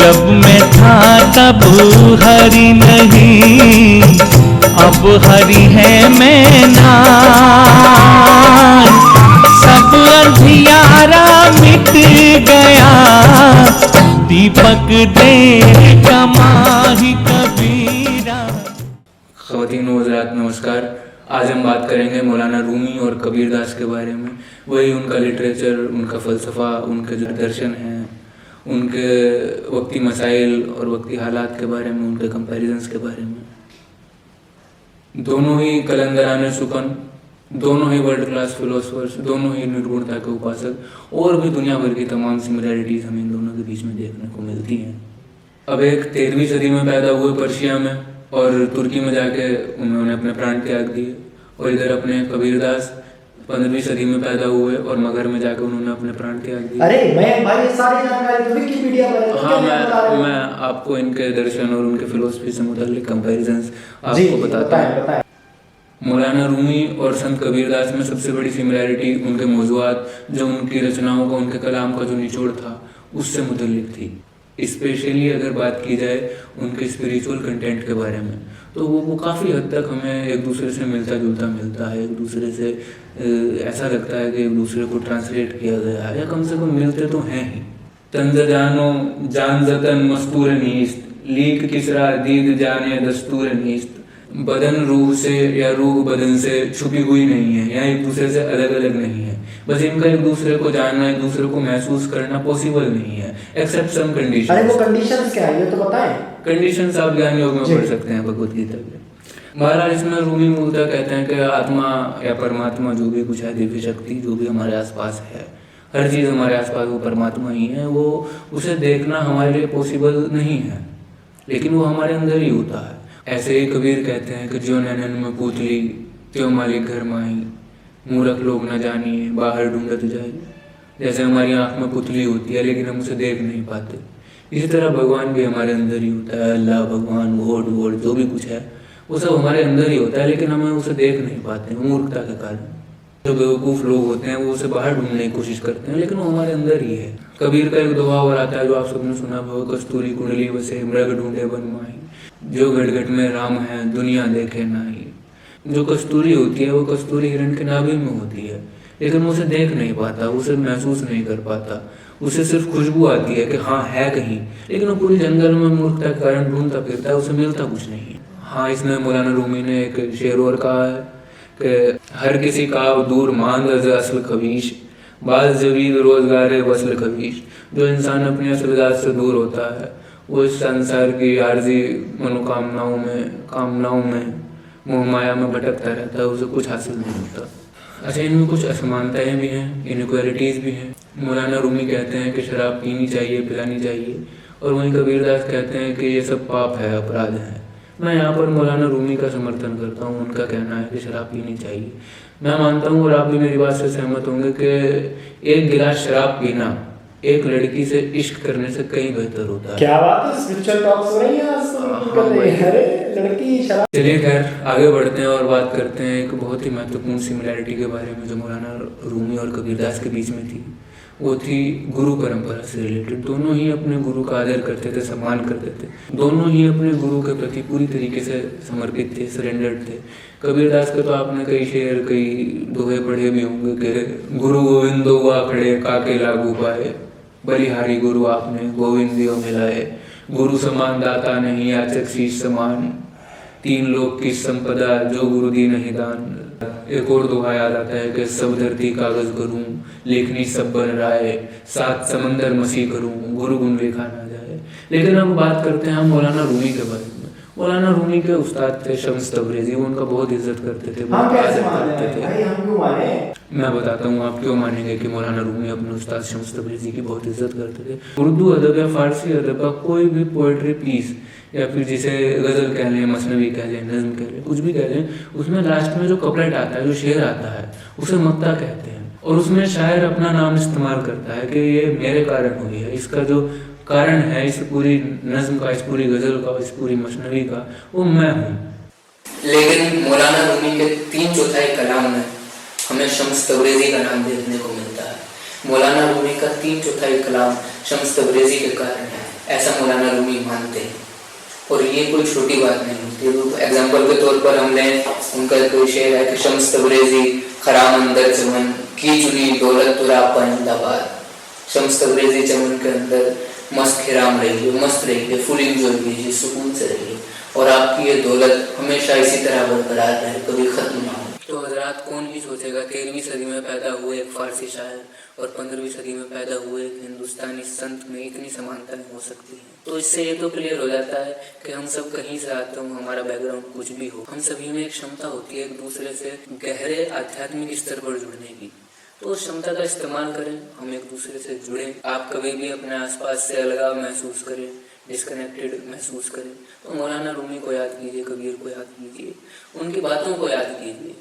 जब मैं था तब हरि नहीं, अब हरि है मैं नाम। सब अंधियारा मिट गया, दीपक दे कमाही कबीरा। ख़वातीन व हज़रात नमस्कार। आज हम बात करेंगे मौलाना रूमी और कबीरदास के बारे में। वही उनका लिटरेचर, उनका फ़लसफ़ा, उनके जो दर्शन हैं, उनके वक्ती मसाइल और वक्ती हालात के बारे में, उनके कंपैरिजन्स के बारे में। दोनों ही कलंदराने सुकन, दोनों ही वर्ल्ड क्लास फिलोसफर्स, दोनों ही निर्गुणता के उपासक, और भी दुनिया भर की तमाम सिमिलैरिटीज़ हमें इन दोनों के बीच में देखने को मिलती हैं। अब एक 13वीं सदी में पैदा हुए पर्शिया में, और तुर्की में जाके उन्होंने अपने प्राण त्याग दिए। और इधर अपने कबीरदास 15वीं सदी में पैदा हुए और मगर में जाकर उन्होंने अपने प्राण त्याग दिए। अरे मैं भाई सारी जानकारी तो विकिपीडिया पर है। हाँ, मैं आपको इनके दर्शन और उनके फिलोसफी से मुताल्लिक कंपैरिजन्स आपको बताता हूँ। मौलाना रूमी और संत कबीरदास में सबसे बड़ी सिमिलैरिटी उनके मौज़ूआत, जो उनकी रचनाओं का, उनके कलाम का जो निचोड़ था, उससे मुताल्लिक थी। स्पेशली अगर बात की जाए उनके स्पिरिचुअल कंटेंट के बारे में, तो वो काफ़ी हद तक हमें एक दूसरे से मिलता जुलता मिलता है। एक दूसरे से ऐसा लगता है कि एक दूसरे को ट्रांसलेट किया गया है, या कम से कम मिलते तो हैं ही। तंज जानो जान जतन मस्तूर नीस्त, लीक किसरा दीद जाने दस्तूर नीस्त। बदन रूह से या रूह बदन से छुपी हुई नहीं है, या एक दूसरे से अलग अलग नहीं है। बस इनका एक दूसरे को जानना, एक दूसरे को महसूस करना पॉसिबल नहीं है, एक्सेप्ट सम कंडीशन। अरे वो कंडीशंस क्या है ये तो बताएं। कंडीशंस आप ज्ञान योग में पढ़ सकते हैं, भगवत गीता में। महाराज इसमें रूमी मूलतः कहते हैं कि आत्मा या परमात्मा जो भी कुछ है, दिव्य शक्ति जो भी हमारे आसपास है, हर चीज़ हमारे आसपास वो परमात्मा ही है। वो उसे देखना हमारे लिए पॉसिबल नहीं है, लेकिन वो हमारे अंदर ही होता है। ऐसे ही कबीर कहते हैं कि ज्यों नैनन में पूतली, त्यों मालिक घर माही, मूर्ख लोग न जानिए बाहर ढूंढत जाए। जैसे हमारी आँख में पुतली होती है लेकिन हम उसे देख नहीं पाते, इसी तरह भगवान भी हमारे अंदर ही होता है। अल्लाह, भगवान, गॉड जो भी कुछ है वो सब हमारे अंदर ही होता है, लेकिन हमें उसे देख नहीं पाते मूर्खता के कारण। जो बेवकूफ़ लोग होते हैं वो उसे बाहर ढूंढने की कोशिश करते हैं, लेकिन वो हमारे अंदर ही है। कबीर का एक दोहा और आता है जो आप सबने सुना हो, कस्तूरी कुंडली बसे मृग ढूंढे वन माही, जो घट घट में राम है दुनिया देखे नाही। जो कस्तूरी होती है वो कस्तूरी हिरण के नाभि में होती है, लेकिन वो उसे देख नहीं पाता, उसे महसूस नहीं कर पाता। उसे सिर्फ खुशबू आती है कि हाँ है कहीं, लेकिन वो पूरी जंगल में मूर्खता के कारण ढूंढता फिरता है, उसे मिलता कुछ नहीं है। हाँ, इसमें मौलाना रूमी ने एक शेर और कहा है कि हर किसी का दूर मांद असल खबीश, बाज जवीद रोजगार वसल खबीश। जो इंसान अपनी असल ज़ात से दूर होता है वो इस संसार की आर्जी मनोकामनाओं में, कामनाओं में, मोह माया में भटकता रहता है, उसे कुछ हासिल नहीं होता। अच्छा, इनमें कुछ असमानताएं भी हैं, इनइक्वालिटीज़ भी हैं। मौलाना रूमी कहते हैं कि शराब पीनी चाहिए, पिलानी चाहिए, और वहीं कबीरदास कहते हैं कि ये सब पाप है, अपराध है। मैं यहाँ पर मौलाना रूमी का समर्थन करता हूँ। उनका कहना है कि शराब पीनी चाहिए। मैं मानता हूँ, और आप भी मेरी बात से सहमत होंगे, कि एक गिलास शराब पीना एक लड़की से इश्क करने से कहीं बेहतर होता है। क्या बात है, स्पिरिचुअल टॉक्स हो रही है आज तो। अरे लड़की शराब। चलिए खैर आगे बढ़ते हैं और बात करते हैं एक बहुत ही महत्वपूर्ण सिमिलैरिटी के बारे में जो मौलाना रूमी और कबीरदास के बीच में थी। वो थी गुरु परंपरा से रिलेटेड। दोनों ही अपने गुरु का आदर करते थे, सम्मान करते थे। दोनों ही अपने गुरु के प्रति पूरी तरीके से समर्पित थे, सरेंडर्ड थे। कबीरदास के तो आपने कई शेर, कई दोहे पढ़े भी होंगे कि गुरु गोविंदो हुआ खड़े काके लागू पाए, बलिहारी गुरु आपने गोविंदियों मिलाए। गुरु समान दाता नहीं याचक शीश समान, तीन लोक की संपदा जो गुरु दी नहीं दान। एक और दोहा याद आता है कि सब धरती कागज करूं, लेखनी सब बन राय, सात समंदर मसी करूं, गुरु गुण लिखा ना जाए। लेकिन अब बात करते हैं हम मौलाना रूमी के बारे में। मौलाना रूमी के उस्ताद थे शम्स तबरेज़ी, वो उनका बहुत इज्जत करते थे, बहुत आदर करते थे। मैं बताता हूँ आप क्यों मानेंगे कि मौलाना रूमी अपने उस्ताद शम्स तबरेज़ी की बहुत इज्जत करते थे। उर्दू अदब या फारसी अदब का कोई भी पोइट्री पीस, या फिर जिसे गज़ल कह लें, मसनवी कह लें, नज़्म कह लें, कुछ भी कह लें, उसमें लास्ट में जो कपलेट आता है, जो शेर आता है, उसे मक्ता कहते हैं। और उसमें शायर अपना नाम इस्तेमाल करता है कि ये मेरे कारण हुई है, इसका जो कारण है इस पूरी नज़्म का, इस पूरी गज़ल का, इस पूरी मसनवी का, वो मैं हूँ। लेकिन मौलाना रूमी के 3/4 कलाम में हमें शम्स तबरेज़ी का नाम देखने को मिलता है। मौलाना रूमी का 3/4 कलाम शम्स तबरेज़ी के कारण है। ऐसा मौलाना रूमी मानते हैं। और ये कोई छोटी बात नहीं होती। तो एग्जाम्पल के तौर पर हम लें, उनका कोई शेर है कि शम्स तबरेज़ी खराम अंदर चमन की चुनी दौलत तुरा पाइंदाबाद। शम्स तबरेज़ी चमन के अंदर मस्त खिराम रहिए, मस्त रहिए, फुल इंजॉय कीजिए, सुकून से रहिए और आपकी ये दौलत हमेशा इसी तरह बरकरार रहे, कभी ख़त्म ना हो। तो हजरात, कौन ही सोचेगा 13वीं सदी में पैदा हुए एक फ़ारसी शायर और 15वीं सदी में पैदा हुए एक हिंदुस्तानी संत में इतनी समानताएं हो सकती हैं। तो इससे ये तो क्लियर हो जाता है कि हम सब कहीं से आते हो, हमारा बैकग्राउंड कुछ भी हो, हम सभी में एक क्षमता होती है एक दूसरे से गहरे आध्यात्मिक स्तर पर जुड़ने की। तो उस क्षमता का इस्तेमाल करें, हम एक दूसरे से जुड़ें। आप कभी भी अपने आसपास से अलगाव महसूस करें, डिस्कनेक्टेड महसूस करें, तो मौलाना रूमी को याद कीजिए, कबीर को याद कीजिए, उनकी बातों को याद कीजिए।